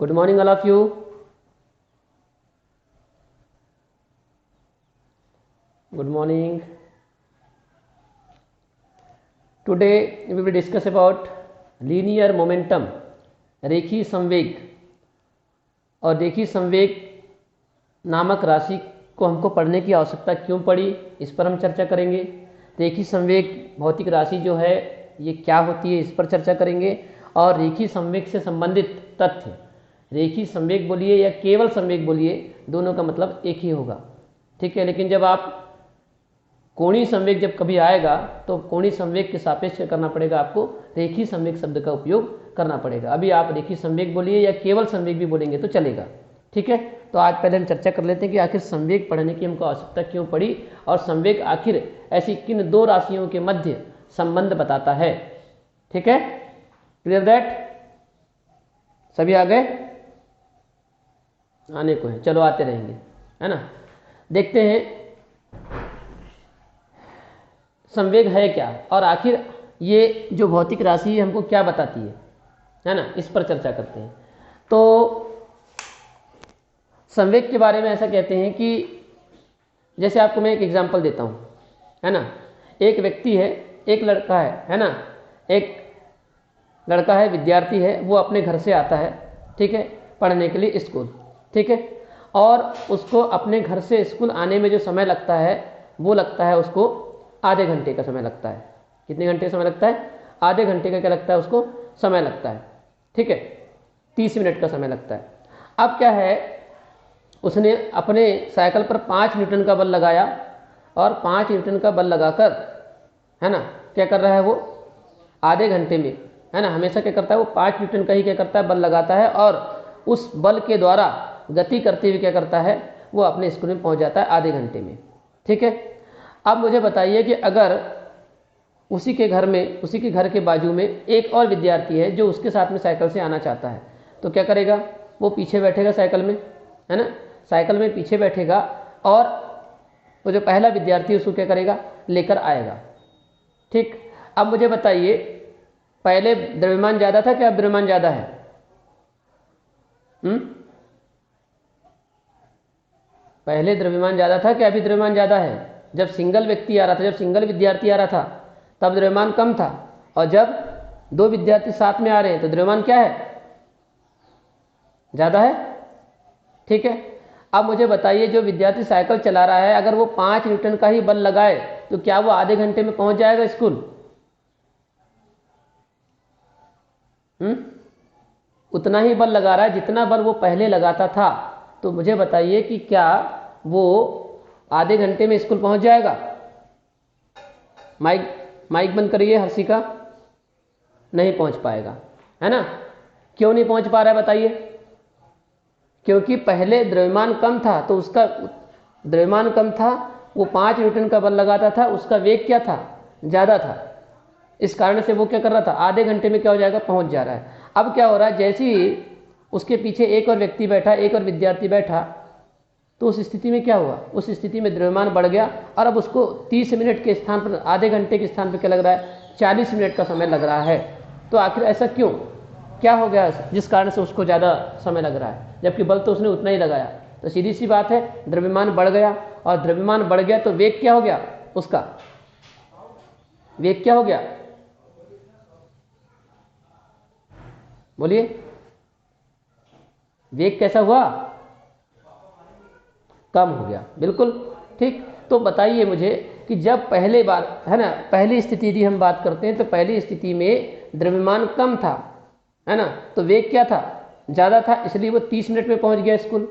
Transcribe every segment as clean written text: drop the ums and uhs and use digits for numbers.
Good morning, all of you. Good morning. Today we will discuss about linear momentum, रेखीय संवेग। और रेखीय संवेग नामक राशि को हमको पढ़ने की आवश्यकता क्यों पड़ी, इस पर हम चर्चा करेंगे। रेखीय संवेग भौतिक राशि जो है ये क्या होती है, इस पर चर्चा करेंगे। और रेखीय संवेग से संबंधित तथ्य, रेखीय संवेग बोलिए या केवल संवेग बोलिए, दोनों का मतलब एक ही होगा, ठीक है। लेकिन जब आप कोणीय संवेग जब कभी आएगा तो कोणीय संवेग के सापेक्ष करना पड़ेगा, आपको रेखीय संवेग शब्द का उपयोग करना पड़ेगा। अभी आप रेखीय संवेग बोलिए या केवल संवेग भी बोलेंगे तो चलेगा, ठीक है। तो आज पहले हम चर्चा कर लेते हैं कि आखिर संवेग पढ़ने की हमको आवश्यकता क्यों पड़ी और संवेग आखिर ऐसी किन दो राशियों के मध्य संबंध बताता है, ठीक है। Clear that? सभी आ गए? आने को है, चलो आते रहेंगे, है ना। देखते हैं संवेग है क्या और आखिर ये जो भौतिक राशि है हमको क्या बताती है ना, इस पर चर्चा करते हैं। तो संवेग के बारे में ऐसा कहते हैं कि जैसे आपको मैं एक एग्जांपल देता हूँ, है ना। एक व्यक्ति है, एक लड़का है ना, एक लड़का है, विद्यार्थी है, वो अपने घर से आता है, ठीक है, पढ़ने के लिए स्कूल, ठीक है। और उसको अपने घर से स्कूल आने में जो समय लगता है वो लगता है उसको आधे घंटे का समय लगता है। कितने घंटे का समय लगता है? आधे घंटे का क्या लगता है उसको समय लगता है, ठीक है। 30 मिनट का समय लगता है। अब क्या है, उसने अपने साइकिल पर 5 न्यूटन का बल लगाया और 5 न्यूटन का बल लगाकर, है ना, क्या कर रहा है वो आधे घंटे में, है ना, हमेशा क्या करता है वो 5 न्यूटन का ही क्या करता है बल लगाता है और उस बल के द्वारा गति करते हुए क्या करता है वो अपने स्कूल में पहुंच जाता है आधे घंटे में, ठीक है। अब मुझे बताइए कि अगर उसी के घर में, उसी के घर के बाजू में एक और विद्यार्थी है जो उसके साथ में साइकिल से आना चाहता है, तो क्या करेगा वो पीछे बैठेगा साइकिल में, है ना, साइकिल में पीछे बैठेगा और वो जो पहला विद्यार्थी उसको क्या करेगा लेकर आएगा, ठीक। अब मुझे बताइए पहले द्रव्यमान ज़्यादा था क्या अब द्रव्यमान ज़्यादा है? पहले द्रव्यमान ज़्यादा था क्या अभी द्रव्यमान ज़्यादा है? जब सिंगल व्यक्ति आ रहा था, जब सिंगल विद्यार्थी आ रहा था तब द्रव्यमान कम था, और जब दो विद्यार्थी साथ में आ रहे हैं तो द्रव्यमान क्या है? ज़्यादा है, ठीक है। अब मुझे बताइए जो विद्यार्थी साइकिल चला रहा है अगर वो 5 न्यूटन का ही बल लगाए तो क्या वो आधे घंटे में पहुंच जाएगा स्कूल? उतना ही बल लगा रहा है जितना बल वो पहले लगाता था, तो मुझे बताइए कि क्या वो आधे घंटे में स्कूल पहुंच जाएगा? माइक बंद करिए हर्षी का। नहीं पहुंच पाएगा, है ना। क्यों नहीं पहुंच पा रहा है बताइए? क्योंकि पहले द्रव्यमान कम था, तो उसका द्रव्यमान कम था, वो 5 न्यूटन का बल लगाता था, उसका वेग क्या था? ज़्यादा था। इस कारण से वो क्या कर रहा था आधे घंटे में क्या हो जाएगा पहुंच जा रहा है। अब क्या हो रहा है, जैसे ही उसके पीछे एक और व्यक्ति बैठा, एक और विद्यार्थी बैठा, तो उस स्थिति में क्या हुआ, उस स्थिति में द्रव्यमान बढ़ गया और अब उसको 30 मिनट के स्थान पर, आधे घंटे के स्थान पर क्या लग रहा है 40 मिनट का समय लग रहा है। तो आखिर ऐसा क्यों, क्या हो गया जिस कारण से उसको ज़्यादा समय लग रहा है, जबकि बल तो उसने उतना ही लगाया? तो सीधी सी बात है, द्रव्यमान बढ़ गया, और द्रव्यमान बढ़ गया तो वेग क्या हो गया उसका? वेग क्या हो गया बोलिए? वेग कैसा हुआ? कम हो गया, बिल्कुल ठीक। तो बताइए मुझे कि जब पहले बार, है ना, पहली स्थिति यदि हम बात करते हैं तो पहली स्थिति में द्रव्यमान कम था, है ना, तो वेग क्या था? ज़्यादा था, इसलिए वो 30 मिनट में पहुंच गया स्कूल।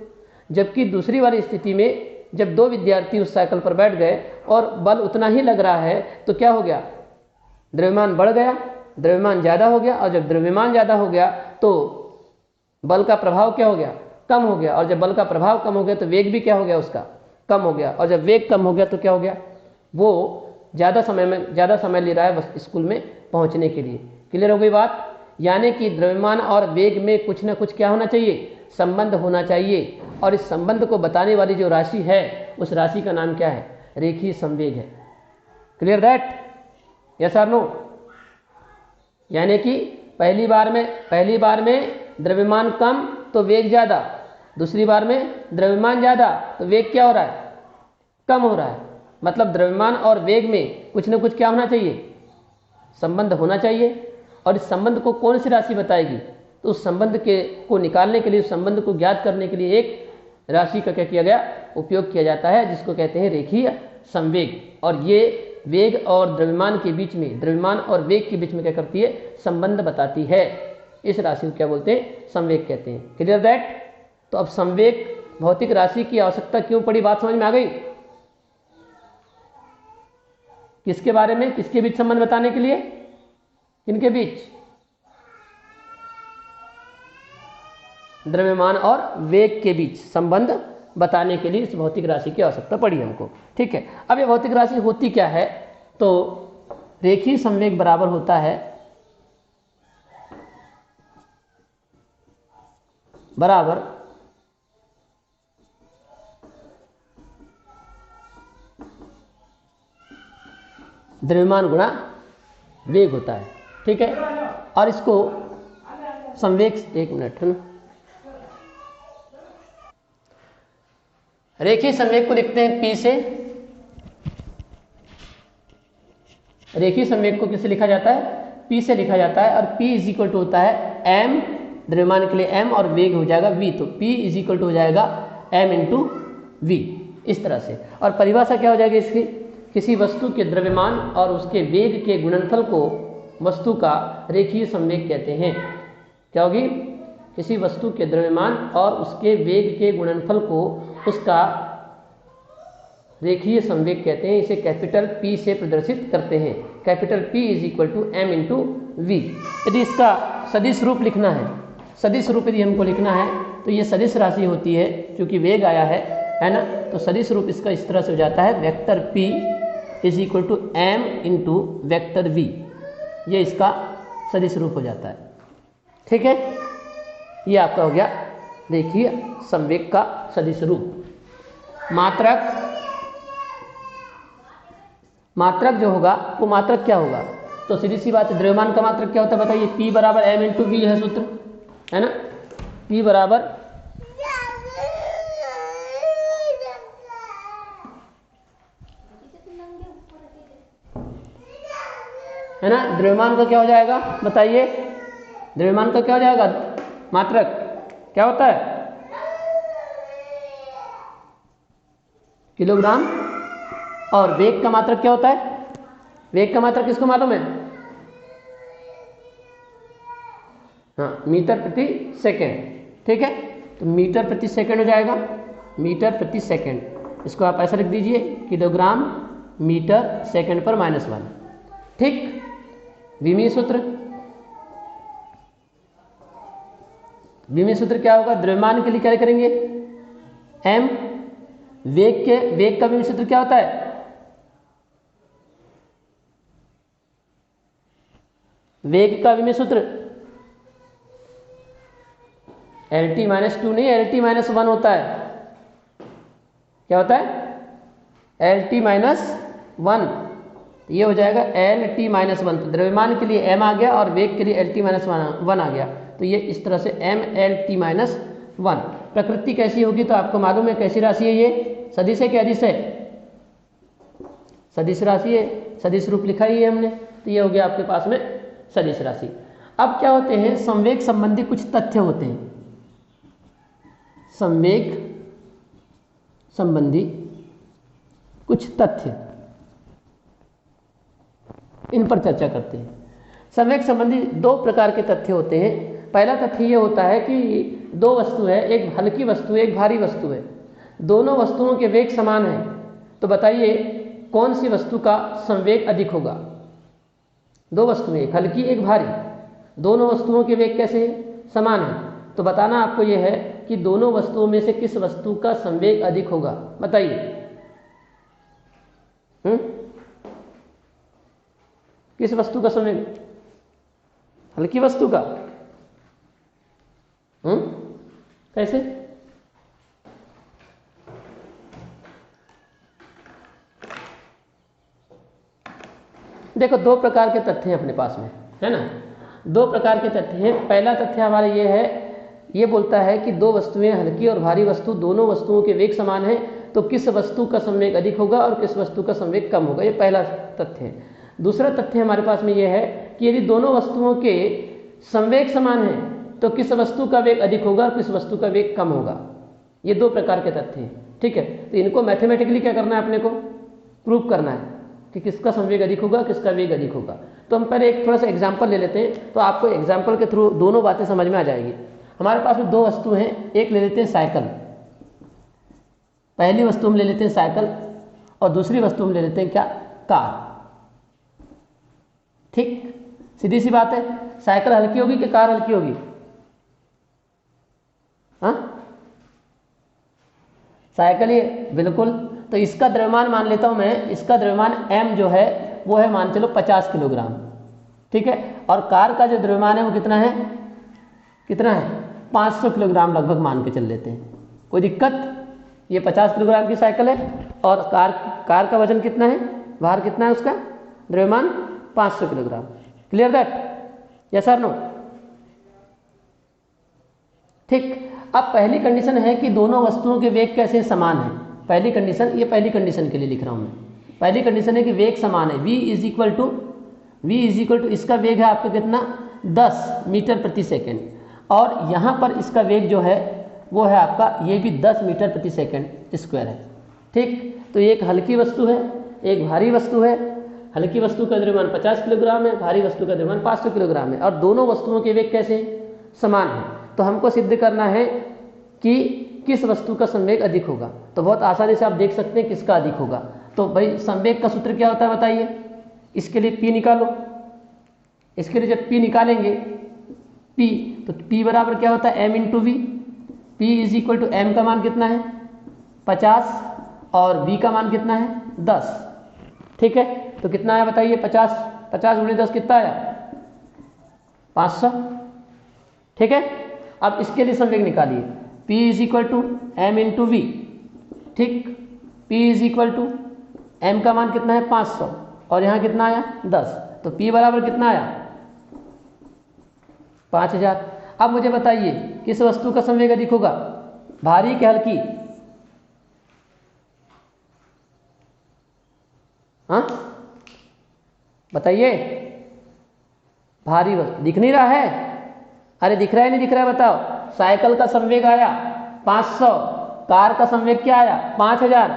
जबकि दूसरी वाली स्थिति में जब दो विद्यार्थी उस साइकिल पर बैठ गए और बल उतना ही लग रहा है तो क्या हो गया, द्रव्यमान बढ़ गया, द्रव्यमान ज़्यादा हो गया, और जब द्रव्यमान ज़्यादा हो गया तो बल का प्रभाव क्या हो गया? कम हो गया, और जब बल का प्रभाव कम हो गया तो वेग भी क्या हो गया उसका? कम हो गया, और जब वेग कम हो गया तो क्या हो गया, वो ज़्यादा समय ले रहा है बस स्कूल में पहुंचने के लिए। क्लियर हो गई बात? यानी कि द्रव्यमान और वेग में कुछ ना कुछ क्या होना चाहिए, संबंध होना चाहिए, और इस संबंध को बताने वाली जो राशि है उस राशि का नाम क्या है? रेखीय संवेग है। Clear that? यस और नो? यानी कि पहली बार में द्रव्यमान कम तो वेग ज़्यादा, दूसरी बार में द्रव्यमान ज़्यादा तो वेग क्या हो रहा है, कम हो रहा है। मतलब द्रव्यमान और वेग में कुछ ना कुछ क्या होना चाहिए, संबंध होना चाहिए। और इस संबंध को कौन सी राशि बताएगी, तो उस संबंध के को निकालने के लिए, उस संबंध को ज्ञात करने के लिए एक राशि का क्या किया गया, उपयोग किया जाता है, जिसको कहते हैं रेखीय संवेग। और ये वेग और द्रव्यमान के बीच में, द्रव्यमान और वेग के बीच में क्या करती है, संबंध बताती है। इस राशि को क्या बोलते हैं, संवेग कहते हैं। Clear that. तो अब संवेग भौतिक राशि की आवश्यकता क्यों पड़ी, बात समझ में आ गई। किसके बारे में, किसके बीच संबंध बताने के लिए, किनके बीच, द्रव्यमान और वेग के बीच संबंध बताने के लिए इस भौतिक राशि की आवश्यकता पड़ी हमको। ठीक है। अब ये भौतिक राशि होती क्या है, तो रेखीय संवेग बराबर होता है बराबर द्रव्यमान गुणा वेग होता है। ठीक है। और इसको संवेग, एक मिनट है ना, रेखीय संवेग को लिखते हैं P से। रेखीय संवेग को किससे लिखा जाता है, P से लिखा जाता है। और P इज इक्वल टू होता है m, द्रव्यमान के लिए m और वेग हो जाएगा v, तो P इज इक्वल टू हो जाएगा m इंटू v, इस तरह से। और परिभाषा क्या हो जाएगी इसकी, किसी वस्तु के द्रव्यमान और उसके वेग के गुणनफल को वस्तु का रेखीय संवेग कहते हैं। क्या होगी, किसी वस्तु के द्रव्यमान और उसके वेग के गुणनफल को उसका रेखीय संवेग कहते हैं। इसे कैपिटल P से प्रदर्शित करते हैं। Capital P is equal to m into v. यदि इसका सदिश रूप लिखना है, सदिश रूप यदि हमको लिखना है, तो ये सदिश राशि होती है, क्योंकि वेग आया है ना, तो सदिश रूप इसका इस तरह से हो जाता है, vector P is equal to m into vector v। ये इसका सदिश रूप हो जाता है। ठीक है। ये आपका हो गया रेखीय संवेग का सदिश रूप। मात्रक, मात्रक जो होगा वो मात्रक क्या होगा, तो सीधी सी बात है, द्रव्यमान का मात्रक क्या होता है बताइए, P बराबर m इंटू वी है सूत्र, है ना। P बराबर है ना, द्रव्यमान का क्या हो जाएगा बताइए, द्रव्यमान का क्या हो जाएगा, मात्रक क्या होता है, किलोग्राम। और वेग का मात्रक क्या होता है, वेग का मात्रक किसको मालूम है, हाँ, मीटर प्रति सेकेंड। ठीक है। तो मीटर प्रति सेकेंड हो जाएगा, मीटर प्रति सेकेंड। इसको आप ऐसा लिख दीजिए, किलोग्राम मीटर सेकेंड पर -1। ठीक। विमीय सूत्र, विमीय सूत्र क्या होगा, द्रव्यमान के लिए क्या करेंगे m, वेग का विमीय सूत्र क्या होता है, वेग का विमीय सूत्र LT - 2 नहीं, LT - 1 होता है। क्या होता है, LT - 1। ये हो जाएगा LT - 1। तो द्रव्यमान के लिए m आ गया और वेग के लिए LT - 1 आ गया। तो ये इस तरह से mLT - 1। प्रकृति कैसी होगी तो आपको मालूम है, कैसी राशि है ये, सदिश है क्या अदिश है, सदिश राशि है, सदिश रूप लिखा ही है हमने। तो ये हो गया आपके पास में सदिश राशि। अब क्या होते हैं, संवेग संबंधी कुछ तथ्य होते हैं, संवेग संबंधी कुछ तथ्य, इन पर चर्चा करते हैं। संवेग संबंधी दो प्रकार के तथ्य होते हैं। पहला तथ्य ये होता है कि दो वस्तु है, एक हल्की वस्तु है, एक भारी वस्तु है, दोनों वस्तुओं के वेग समान है, तो बताइए कौन सी वस्तु का संवेग अधिक होगा। दो वस्तुएं, एक हल्की एक भारी, दोनों वस्तुओं के वेग कैसे समान है, तो बताना आपको यह है कि दोनों वस्तुओं में से किस वस्तु का संवेग अधिक होगा, बताइए। किस वस्तु का संवेग, हल्की वस्तु का। कैसे, देखो दो प्रकार के तथ्य हैं अपने पास में, है ना, दो प्रकार के तथ्य हैं। पहला तथ्य हमारा ये है ये बोलता है कि दो वस्तुएं हल्की और भारी वस्तु दोनों वस्तुओं के वेग समान हैं, तो किस वस्तु का संवेग अधिक होगा और किस वस्तु का संवेग कम होगा। ये पहला तथ्य है। दूसरा तथ्य हमारे पास में ये है कि यदि दोनों वस्तुओं के संवेग समान है तो किस वस्तु का वेग अधिक होगा और किस वस्तु का वेग कम होगा। ये दो प्रकार के तथ्य हैं, ठीक है। तो इनको मैथमेटिकली क्या करना है, अपने को प्रूव करना है कि किसका संवेग अधिक होगा, किसका वेग अधिक होगा। तो हम पहले एक थोड़ा सा एग्जाम्पल ले लेते हैं, तो आपको एग्जाम्पल के थ्रू दोनों बातें समझ में आ जाएगी। हमारे पास में दो वस्तु हैं, एक ले लेते हैं साइकिल, पहली वस्तु हम ले लेते हैं साइकिल और दूसरी वस्तु हम ले लेते हैं क्या, कार। ठीक, सीधी सी बात है। साइकिल हल्की होगी कि कार हल्की होगी? हाँ, साइकिल ये बिल्कुल। तो इसका द्रव्यमान मान लेता हूं मैं, इसका द्रव्यमान m जो है वो है मान चलो 50 किलोग्राम, ठीक है। और कार का जो द्रव्यमान है वो कितना है, कितना है 500 किलोग्राम लगभग मान के चल लेते हैं, कोई दिक्कत। ये 50 किलोग्राम की साइकिल है और कार का वजन कितना है, भार कितना है उसका, द्रव्यमान 500 किलोग्राम। क्लियर दैट, यस और नो? ठीक। अब पहली कंडीशन है कि दोनों वस्तुओं के वेग कैसे समान है। पहली कंडीशन, ये पहली कंडीशन के लिए लिख रहा हूं मैं। पहली कंडीशन है कि वेग समान है, v इज इक्वल टू इसका वेग है आपका कितना 10 मीटर प्रति सेकेंड, और यहां पर इसका वेग जो है वो है आपका ये भी 10 मीटर प्रति सेकेंड स्क्वायर है। ठीक, तो एक हल्की वस्तु है, एक भारी वस्तु है। हल्की वस्तु का द्रव्यमान 50 किलोग्राम है, भारी वस्तु का द्रव्यमान 500 किलोग्राम है, और दोनों वस्तुओं के वेग कैसे समान है। तो हमको सिद्ध करना है कि किस वस्तु का संवेग अधिक होगा। तो बहुत आसानी से आप देख सकते हैं किसका अधिक होगा। तो भाई संवेग का सूत्र क्या होता है बताइए, इसके लिए P निकालो। इसके लिए जब P निकालेंगे P, तो P बराबर क्या होता है m into v. P is equal to m का मान कितना है 50 और v का मान कितना है 10, ठीक है। तो कितना आया बताइए, 50 गुणे 10 कितना आया 500, ठीक है। अब इसके लिए संवेग निकालिए, P is equal to m into v, ठीक। P is equal to m का मान कितना है 500 और यहाँ कितना आया 10, तो P बराबर कितना आया 5000। अब मुझे बताइए किस वस्तु का संवेग अधिक होगा, भारी कि हल्की? हाँ बताइए, भारी वस्तु। दिख नहीं रहा है? अरे दिख रहा है नहीं दिख रहा है बताओ। साइकिल का संवेग आया 500, कार का संवेग क्या आया 5000।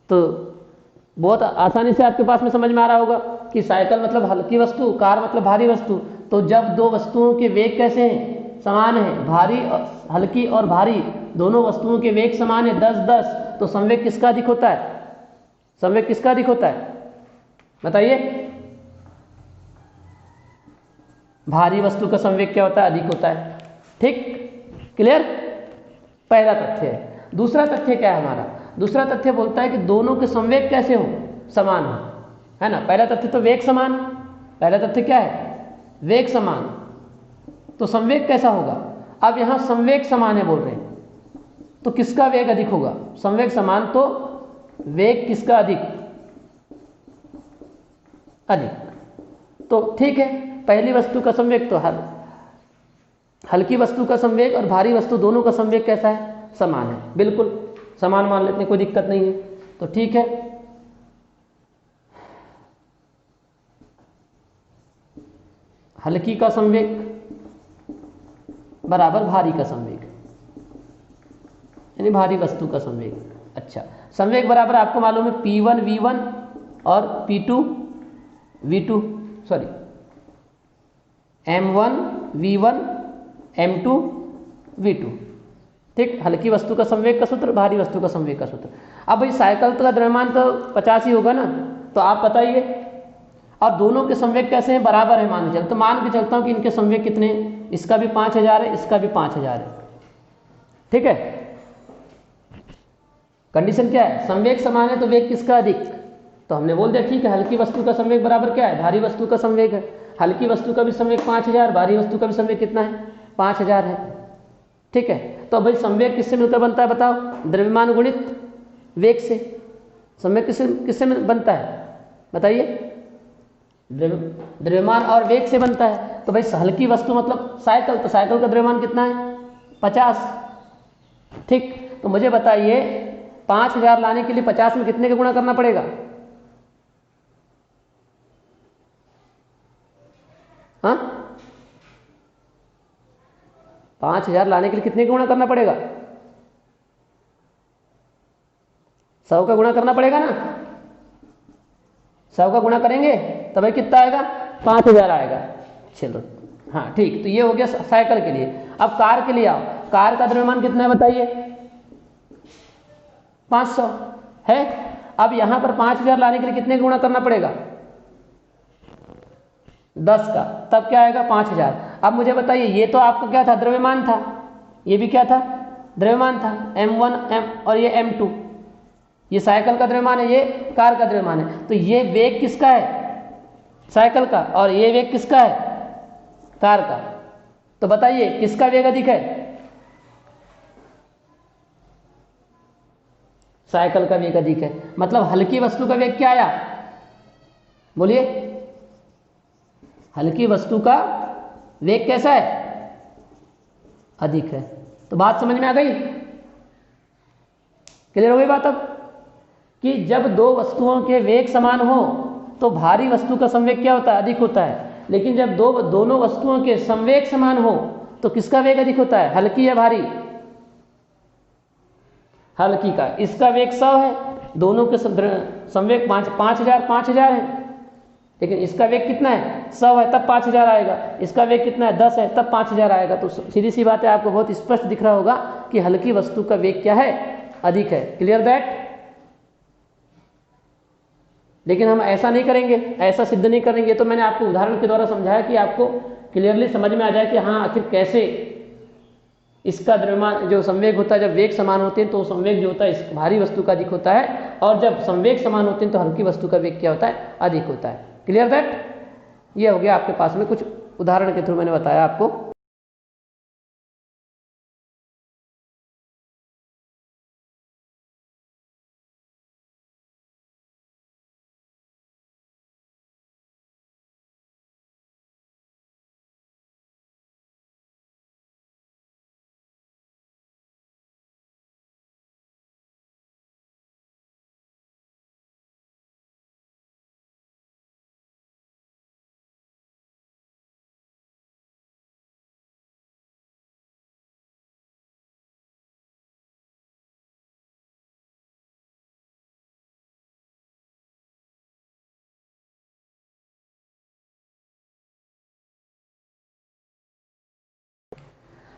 तो बहुत आसानी से आपके पास में समझ में आ रहा होगा कि साइकिल मतलब हल्की वस्तु, कार मतलब भारी वस्तु। तो जब दो वस्तुओं के वेग कैसे हैं, समान है, भारी हल्की और भारी दोनों वस्तुओं के वेग समान है 10-10, तो संवेग किसका अधिक होता है, संवेग किसका अधिक होता है बताइए? भारी वस्तु का संवेग क्या होता है, अधिक होता है। ठीक, क्लियर? पहला तथ्य है। दूसरा तथ्य क्या है हमारा? दूसरा तथ्य बोलता है कि दोनों के संवेग कैसे हो, समान हो, है ना। पहला तथ्य तो वेग समान, पहला तथ्य क्या है, वेग समान। तो संवेग कैसा होगा? अब यहां संवेग समान है बोल रहे हैं, तो किसका वेग अधिक होगा? संवेग समान तो वेग किसका अधिक, अधिक। तो ठीक है, पहली वस्तु का संवेग तो हल्की वस्तु का संवेग और भारी वस्तु दोनों का संवेग कैसा है, समान है। बिल्कुल समान मान लेते हैं, कोई दिक्कत नहीं है। तो ठीक है, हल्की का संवेग बराबर भारी का संवेग, यानी भारी वस्तु का संवेग। अच्छा, संवेग बराबर आपको मालूम है P1 V1 और P2 V2, sorry M1 V1 M2 V2। ठीक, हल्की वस्तु का संवेग का सूत्र, भारी वस्तु का संवेग का सूत्र। अब भाई साइकिल का द्रव्यमान तो 50 ही होगा ना, तो आप बताइए। और दोनों के संवेग कैसे हैं, बराबर है मान के चलते। तो मान के चलता हूं कि इनके संवेग कितने हैं, इसका भी 5000 है, इसका भी 5000 है। ठीक है, कंडीशन क्या है, संवेग समान है तो वेग किसका अधिक? तो हमने बोल दिया ठीक है, हल्की वस्तु का संवेग बराबर क्या है, भारी वस्तु का संवेग है। हल्की वस्तु का भी संवेग 5000, भारी वस्तु का भी संवेग कितना है 5000 है। ठीक है, तो भाई संवेग किससे मिलकर बनता है बताओ? द्रव्यमान गुणित वेग से। संवेग किससे बनता है बताइए? द्रव्यमान और वेग से बनता है। तो भाई हल्की वस्तु मतलब साइकिल, तो साइकिल का द्रव्यमान कितना है 50। ठीक, तो मुझे बताइए 5000 लाने के लिए 50 में कितने का गुणा करना पड़ेगा? हाँ, 5000 लाने के लिए कितने का गुणा करना पड़ेगा? 100 का गुणा करना पड़ेगा ना। 100 का गुणा करेंगे तो भाई कितना आएगा? 5000 आएगा। चलो हाँ ठीक, तो ये हो गया साइकिल के लिए। अब कार के लिए आओ, कार का द्रव्यमान कितना है बताइए? 500 है। अब यहां पर 5000 लाने के लिए कितने गुणा करना पड़ेगा? 10 का, तब क्या आएगा? 5000। अब मुझे बताइए, ये तो आपका क्या था? द्रव्यमान था। ये भी क्या था? द्रव्यमान था। m1 m और ये m2, ये साइकिल का द्रव्यमान है, ये कार का द्रव्यमान है। तो ये वेग किसका है? साइकिल का। और ये वेग किसका है? कार का। तो बताइए किसका वेग अधिक है? साइकिल का वेग अधिक है। मतलब हल्की वस्तु का वेग क्या आया? बोलिए, हल्की वस्तु का वेग कैसा है? अधिक है। तो बात समझ में आ गई? क्लियर हो गई बात? अब कि जब दो वस्तुओं के वेग समान हो तो भारी वस्तु का संवेग क्या होता है? अधिक होता है। लेकिन जब दोनों वस्तुओं के संवेग समान हो तो किसका वेग अधिक होता है? हल्की या भारी? हल्की का। इसका वेग 100 है, दोनों के संवेग 5000 है, लेकिन इसका वेग कितना है? 100 है, तब 5000 आएगा। इसका वेग कितना है? 10 है, तब 5000 आएगा। तो सीधी सी बात है, आपको बहुत स्पष्ट दिख रहा होगा कि हल्की वस्तु का वेग क्या है? अधिक है। Clear that? लेकिन हम ऐसा नहीं करेंगे, ऐसा सिद्ध नहीं करेंगे। तो मैंने आपको उदाहरण के द्वारा समझाया कि आपको क्लियरली समझ में आ जाए कि हाँ आखिर कैसे इसका द्रव्यमान जो संवेग होता है, जब वेग समान होते हैं तो संवेग जो होता है इस भारी वस्तु का अधिक होता है, और जब संवेग समान होते हैं तो हल्की वस्तु का वेग क्या होता है? अधिक होता है। Clear that? ये हो गया आपके पास में, कुछ उदाहरण के थ्रू मैंने बताया आपको।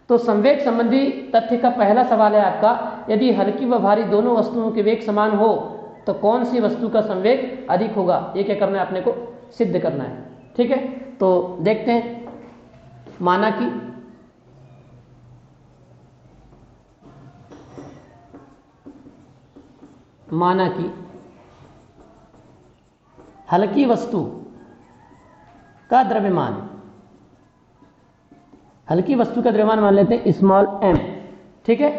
तो संवेग संबंधी तथ्य का पहला सवाल है आपका, यदि हल्की व भारी दोनों वस्तुओं के वेग समान हो तो कौन सी वस्तु का संवेग अधिक होगा? ये क्या करना है? अपने को सिद्ध करना है। ठीक है, तो देखते हैं। माना कि हल्की वस्तु का द्रव्यमान, हल्की वस्तु का द्रव्यमान मान लेते हैं स्मॉल m। ठीक है,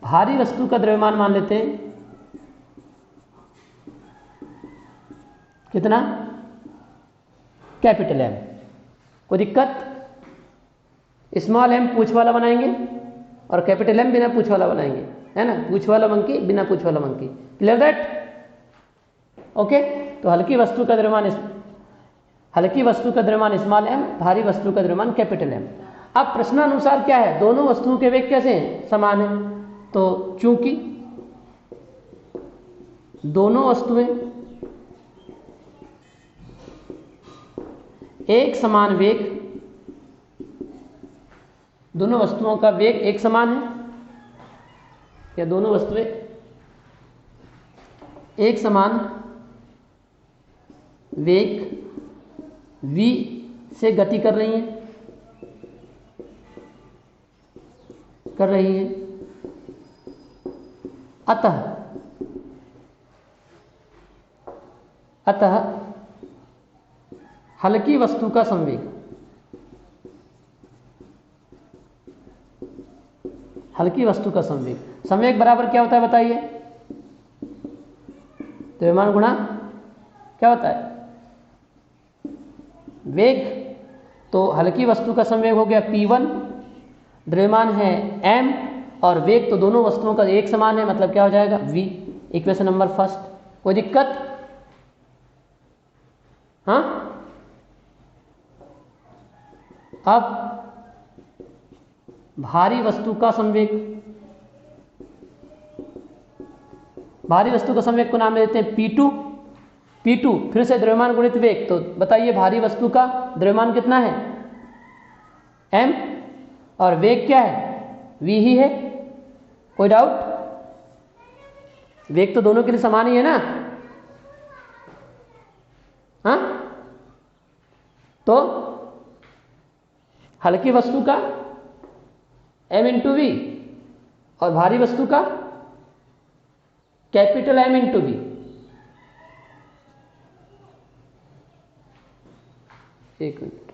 भारी वस्तु का द्रव्यमान मान लेते हैं कितना? Capital M। कोई दिक्कत? स्मॉल m पूछ वाला बनाएंगे और कैपिटल M बिना पूछ वाला बनाएंगे, है ना? पूछ वाला मंकी, बिना पूछ वाला मंकी। Clear that? ओके, तो हल्की वस्तु का द्रव्यमान स्मॉल m, भारी वस्तु का द्रव्यमान कैपिटल M। अब प्रश्नानुसार क्या है? दोनों वस्तुओं के वेग कैसे हैं? समान है। तो चूंकि दोनों वस्तुएं एक समान वेग, दोनों वस्तुओं का वेग एक समान है, या दोनों वस्तुएं एक समान वेग v से गति कर रही हैं, अतः हल्की वस्तु का संवेग, संवेग बराबर क्या होता है बताइए? द्रव्यमान गुणा क्या होता है? वेग। तो हल्की वस्तु का संवेग हो गया p1, द्रव्यमान है m और वेग तो दोनों वस्तुओं का एक समान है, मतलब क्या हो जाएगा v। Equation number first. कोई दिक्कत? हाँ। अब भारी वस्तु का संवेग, भारी वस्तु का संवेग को नाम देते हैं p2। p2 फिर से द्रव्यमान गुणित वेग। तो बताइए भारी वस्तु का द्रव्यमान कितना है? m और वेग क्या है? v ही है। कोई डाउट? वेग तो दोनों के लिए समान ही है ना? हाँ। तो हल्की वस्तु का m इंटू वी और भारी वस्तु का कैपिटल M इंटू वी। एक मिनट।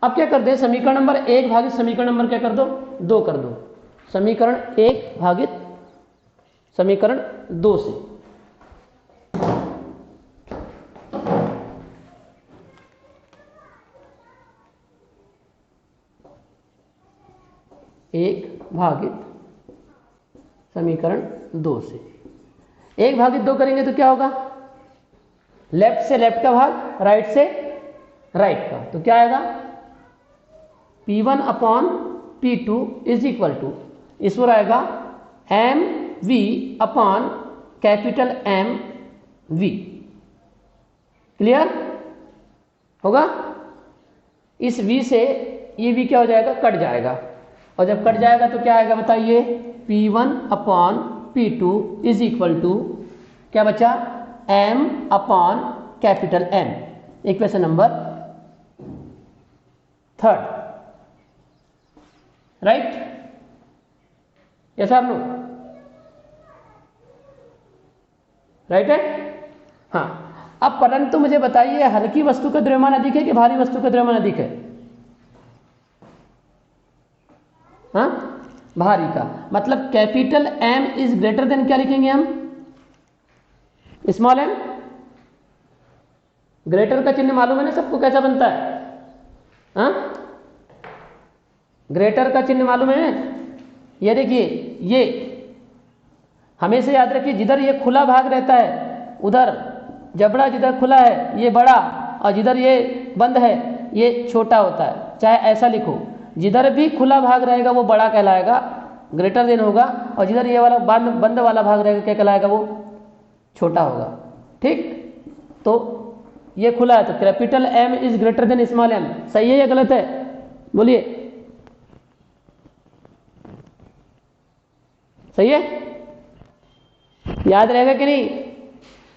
अब क्या कर दे? समीकरण नंबर 1 भागित समीकरण नंबर क्या कर दो? 2 कर दो। समीकरण 1 भागित समीकरण 2 से एक भागित समीकरण 2 से 1 भागित 2 करेंगे तो क्या होगा? लेफ्ट से लेफ्ट का भाग, राइट से राइट का। तो क्या आएगा? P1 upon P2 is equal to, इस पर आएगा mv upon capital M v। Clear होगा? इस v से ये v क्या हो जाएगा? कट जाएगा। और जब कट जाएगा तो क्या आएगा बताइए? P1 upon P2 is equal to क्या बचा? m upon capital M। Equation number 3। Right? Yes और नो? राइट है? हाँ। अब परंतु मुझे बताइए, हल्की वस्तु का द्रव्यमान अधिक है कि भारी वस्तु का द्रव्यमान अधिक है? हाँ, भारी का। मतलब capital M is greater than क्या लिखेंगे हम? Small m। ग्रेटर का चिन्ह मालूम है ना सबको कैसा बनता है? हाँ, ग्रेटर का चिन्ह मालूम है? ये देखिए, ये हमेशा याद रखिए, जिधर ये खुला भाग रहता है उधर जबड़ा, जिधर खुला है ये बड़ा, और जिधर ये बंद है ये छोटा होता है। चाहे ऐसा लिखो, जिधर भी खुला भाग रहेगा वो बड़ा कहलाएगा, ग्रेटर देन होगा, और जिधर ये वाला बंद वाला भाग रहेगा क्या कहलाएगा, वो छोटा होगा। ठीक, तो ये खुला है तो capital M is greater than small m, सही है या गलत है, बोलिए, सही है, याद रहेगा कि नहीं।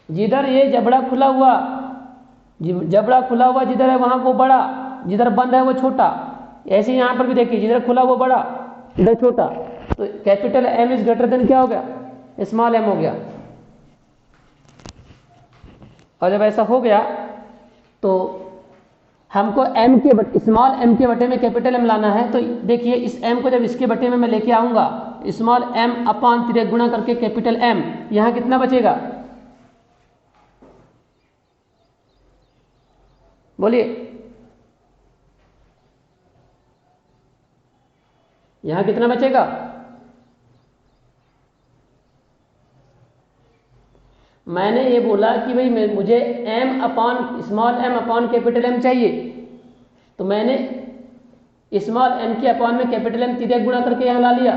जिधर ये जबड़ा खुला हुआ जिधर है वहां वो बड़ा, जिधर बंद है वो छोटा। ऐसे यहां पर भी देखिए, जिधर खुला वो बड़ा, इधर छोटा, तो capital M is greater than क्या हो गया, स्मॉल एम हो गया। और जब ऐसा हो गया तो हमको स्मॉल एम के बटे में कैपिटल एम लाना है। तो देखिए, इस एम को जब इसके बटे में मैं लेके आऊंगा, स्मॉल एम अपॉन तिरक गुणा करके कैपिटल एम, यहां कितना बचेगा, बोलिए, यहां कितना बचेगा, मैंने ये बोला कि भाई मुझे small m upon capital M चाहिए, तो मैंने स्मॉल एम के अपॉन में कैपिटल एम तिरक गुणा करके यहां ला लिया,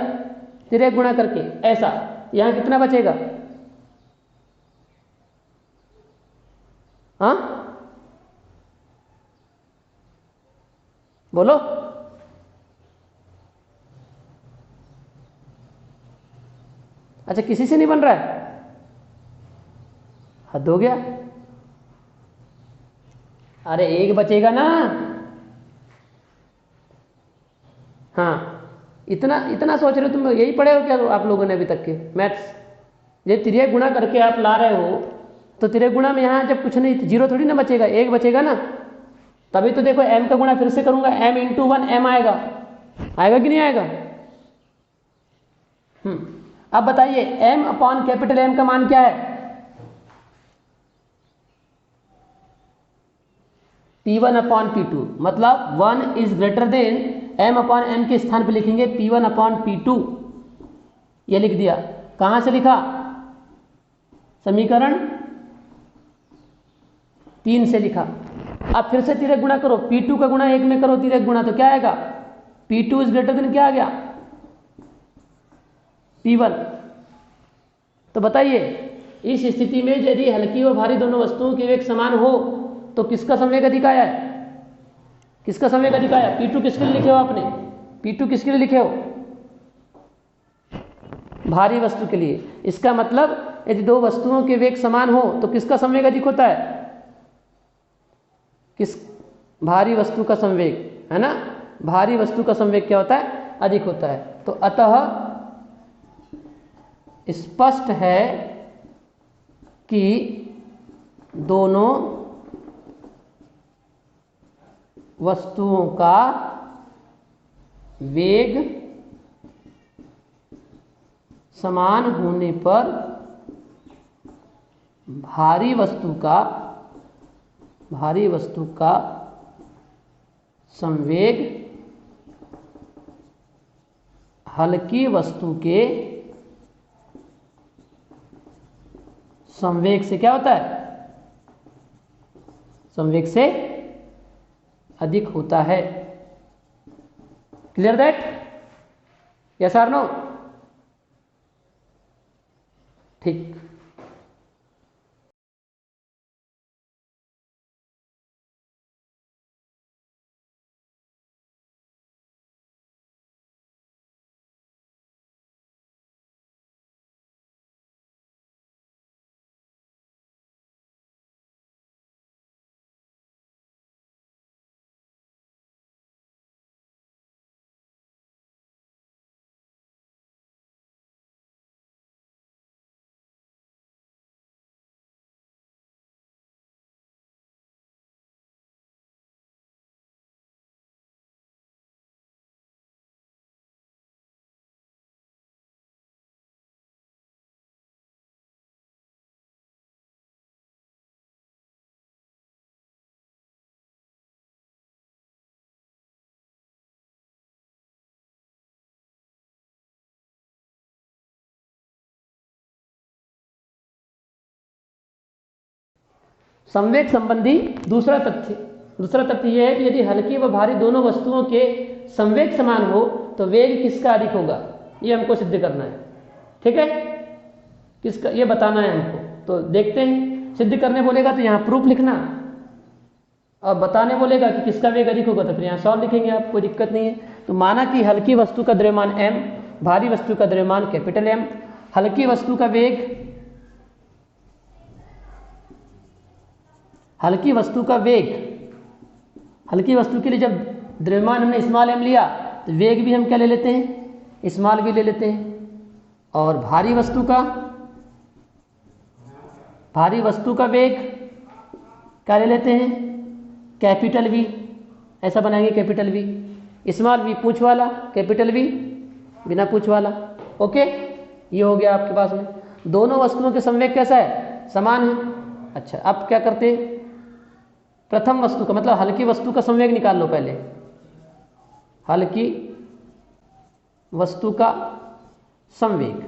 तिरक गुणा करके ऐसा, यहां कितना बचेगा, हाँ बोलो, अच्छा किसी से नहीं बन रहा है, हद हो गया, अरे एक बचेगा ना, हाँ इतना सोच रहे हो तुम, यही पढ़े हो क्या आप लोगों ने अभी तक के मैथ्स। ये तिरक गुणा करके आप ला रहे हो, तो तिरक गुणा में यहाँ जब कुछ नहीं, जीरो थोड़ी ना बचेगा, एक बचेगा ना, तभी तो देखो m का गुणा फिर से करूंगा, m इंटू 1 m आएगा कि नहीं आएगा। अब बताइए m अपॉन कैपिटल M का मान क्या है, P1 अपॉन P2, मतलब 1 is greater then m upon m के स्थान पे लिखेंगे P1 अपॉन P2, ये लिख दिया। कहां से लिखा, समीकरण 3 से लिखा। अब फिर से तिरक गुणा करो, P2 का गुणा 1 में करो तिरक गुणा, तो क्या आएगा, P2 इज ग्रेटर देन क्या आ गया, P1। तो बताइए, इस स्थिति में यदि हल्की और भारी दोनों वस्तुओं के वेग समान हो तो किसका संवेग अधिक आया है, किसका संवेग अधिक आया, P2 किसके लिए लिखे हो आपने, P2 किसके लिए लिखे हो, भारी वस्तु के लिए। इसका मतलब यदि दो वस्तुओं के वेग समान हो तो किसका संवेग अधिक होता है, किस, भारी वस्तु का संवेग, है ना, भारी वस्तु का संवेग क्या होता है, अधिक होता है। तो अतः स्पष्ट है कि दोनों वस्तुओं का वेग समान होने पर भारी वस्तु का संवेग हल्की वस्तु के संवेग से क्या होता है, संवेग से अधिक होता है। क्लियर दैट, यस और नो, ठीक। संवेग संबंधी दूसरा तथ्य, दूसरा तथ्य यह है कि यदि हल्की व भारी दोनों वस्तुओं के संवेग समान हो तो वेग किसका अधिक होगा, ये हमको सिद्ध करना है। ठीक है, किसका, ये बताना है हमको। तो देखते हैं, सिद्ध करने बोलेगा तो यहाँ प्रूफ लिखना, और बताने बोलेगा कि किसका वेग अधिक होगा तो फिर यहाँ सॉल्व लिखेंगे आप, कोई दिक्कत नहीं है। तो माना कि हल्की वस्तु का द्रव्यमान m, भारी वस्तु का द्रव्यमान कैपिटल M। हल्की वस्तु का वेग, हल्की वस्तु का वेग, हल्की वस्तु के लिए जब द्रव्यमान हमने स्मॉल m लिया तो वेग भी हम क्या ले लेते हैं, स्मॉल v ले लेते हैं। और भारी वस्तु का वेग क्या ले लेते हैं, कैपिटल V। ऐसा बनाएंगे कैपिटल V, स्मॉल v पूंछ वाला, कैपिटल V बिना पूंछ वाला। ओके, ये हो गया आपके पास में। दोनों वस्तुओं के संवेग कैसा है, समान है। अच्छा, अब क्या करते हैं, प्रथम वस्तु का मतलब हल्की वस्तु का संवेग निकाल लो पहले। हल्की वस्तु का संवेग,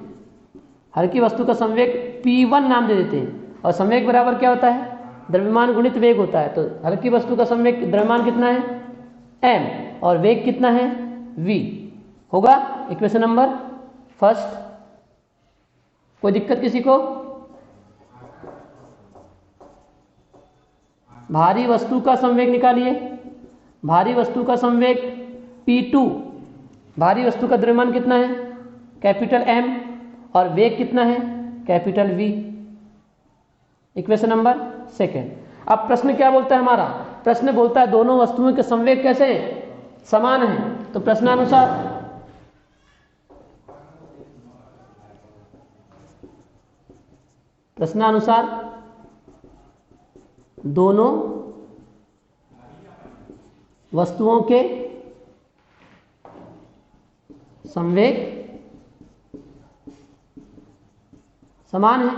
हल्की वस्तु का संवेग P1 नाम दे देते हैं, और संवेग बराबर क्या होता है, द्रव्यमान गुणित वेग होता है। तो हल्की वस्तु का संवेग द्रव्यमान कितना है, m, और वेग कितना है, v होगा। Equation number first. कोई दिक्कत किसी को? भारी वस्तु का संवेग निकालिए। भारी वस्तु का संवेग P2, भारी वस्तु का द्रव्यमान कितना है, कैपिटल M, और वेग कितना है, capital V। Equation number second. अब प्रश्न क्या बोलता है हमारा, प्रश्न बोलता है दोनों वस्तुओं के संवेग कैसे हैं, समान हैं। तो प्रश्नानुसार दोनों वस्तुओं के संवेग समान है।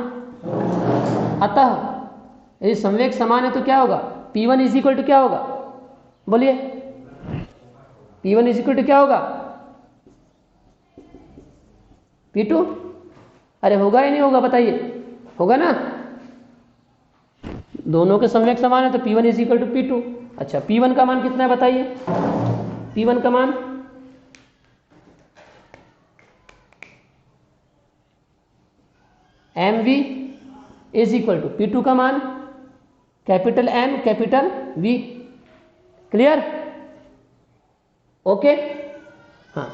अतः यदि संवेग समान है तो क्या होगा, P1 इज इक्वल टू क्या होगा, बोलिए, P1 इज इक्वल टू क्या होगा, P2। अरे होगा ही नहीं होगा, बताइए, होगा ना। दोनों के संवेग समान है तो P1 is equal to P2। अच्छा, P1 का मान कितना है बताइए, P1 का मान mv is equal to P2 का मान capital M capital V। Clear? Okay. हाँ,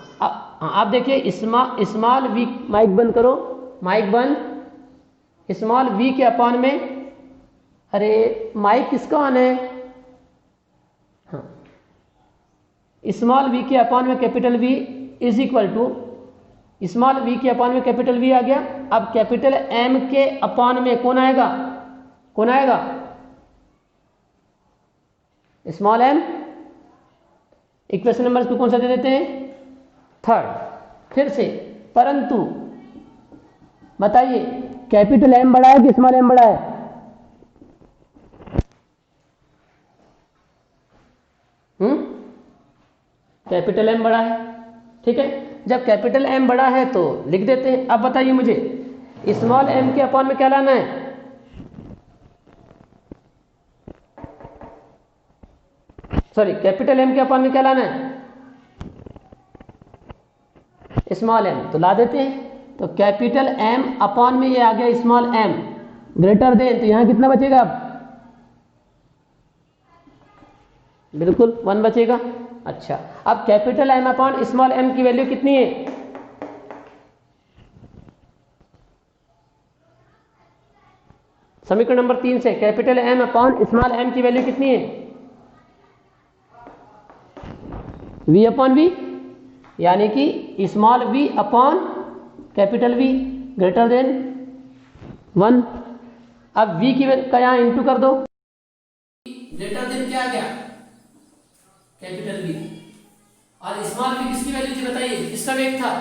आप देखिए, स्मॉल v, माइक बंद करो, माइक बंद। स्मॉल v के अपॉन में, अरे माइक किसका ऑन है, हाँ, स्मॉल v के अपॉन में capital V is equal to, small v के अपॉन में कैपिटल V आ गया। अब कैपिटल M के अपॉन में कौन आएगा, कौन आएगा, स्मॉल m। इक्वेशन नंबर इसको कौन सा दे देते हैं, थर्ड। फिर से, परंतु बताइए कैपिटल M बड़ा है कि स्मॉल m बड़ा है, कैपिटल M बड़ा है। ठीक है, जब कैपिटल M बड़ा है तो लिख देते हैं। अब बताइए मुझे, स्मॉल m के अपॉन में क्या लाना है, सॉरी, कैपिटल M के अपॉन में क्या लाना है, स्मॉल m, तो ला देते हैं। तो कैपिटल M अपॉन में ये आ गया स्मॉल m ग्रेटर देन, तो यहां कितना बचेगा, अब बिल्कुल 1 बचेगा। अच्छा, अब capital M upon small m की वैल्यू कितनी है, समीकरण नंबर 3 से capital M upon small m की वैल्यू कितनी है, V अपॉन V, यानी कि small v upon capital V greater than 1। अब v की का यहां इंटू कर दो, ग्रेटर देन क्या आ गया, कैपिटल V, और स्मॉल v किसकी वैल्यू थी बताइए, किसका वेग था,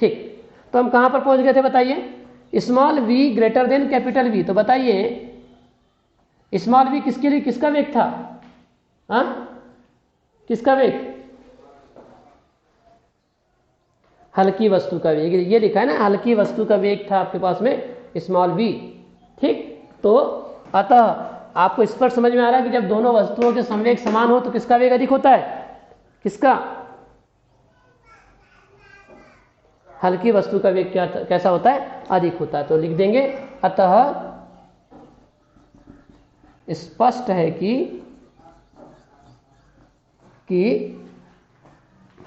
ठीक, तो हम कहाँ पर पहुँच गए थे बताइए, small v greater than capital V। तो बताइए स्मॉल v किसके लिए, किसका वेग था, हाँ किसका वेग, हल्की वस्तु का वेग, ये लिखा है ना, हल्की वस्तु का वेग था आपके पास में स्मॉल v। ठीक, तो अतः आपको इस पर समझ में आ रहा है कि जब दोनों वस्तुओं के संवेग समान हो तो किसका वेग अधिक होता है, किसका, हल्की वस्तु का वेग क्या कैसा होता है, अधिक होता है। तो लिख देंगे अतः स्पष्ट है कि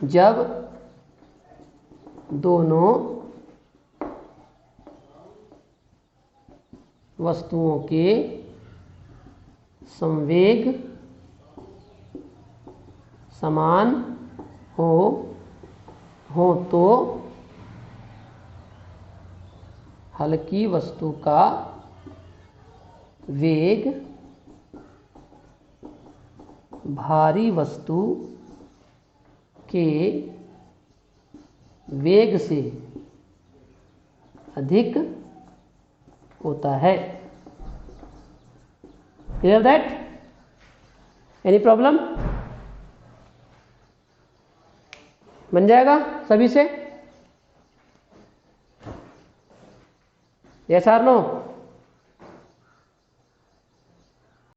जब दोनों वस्तुओं के संवेग समान हो तो हल्की वस्तु का वेग भारी वस्तु के वेग से अधिक होता है। क्लियर दैट, एनी प्रॉब्लम, बन जाएगा सभी से, यस और नो।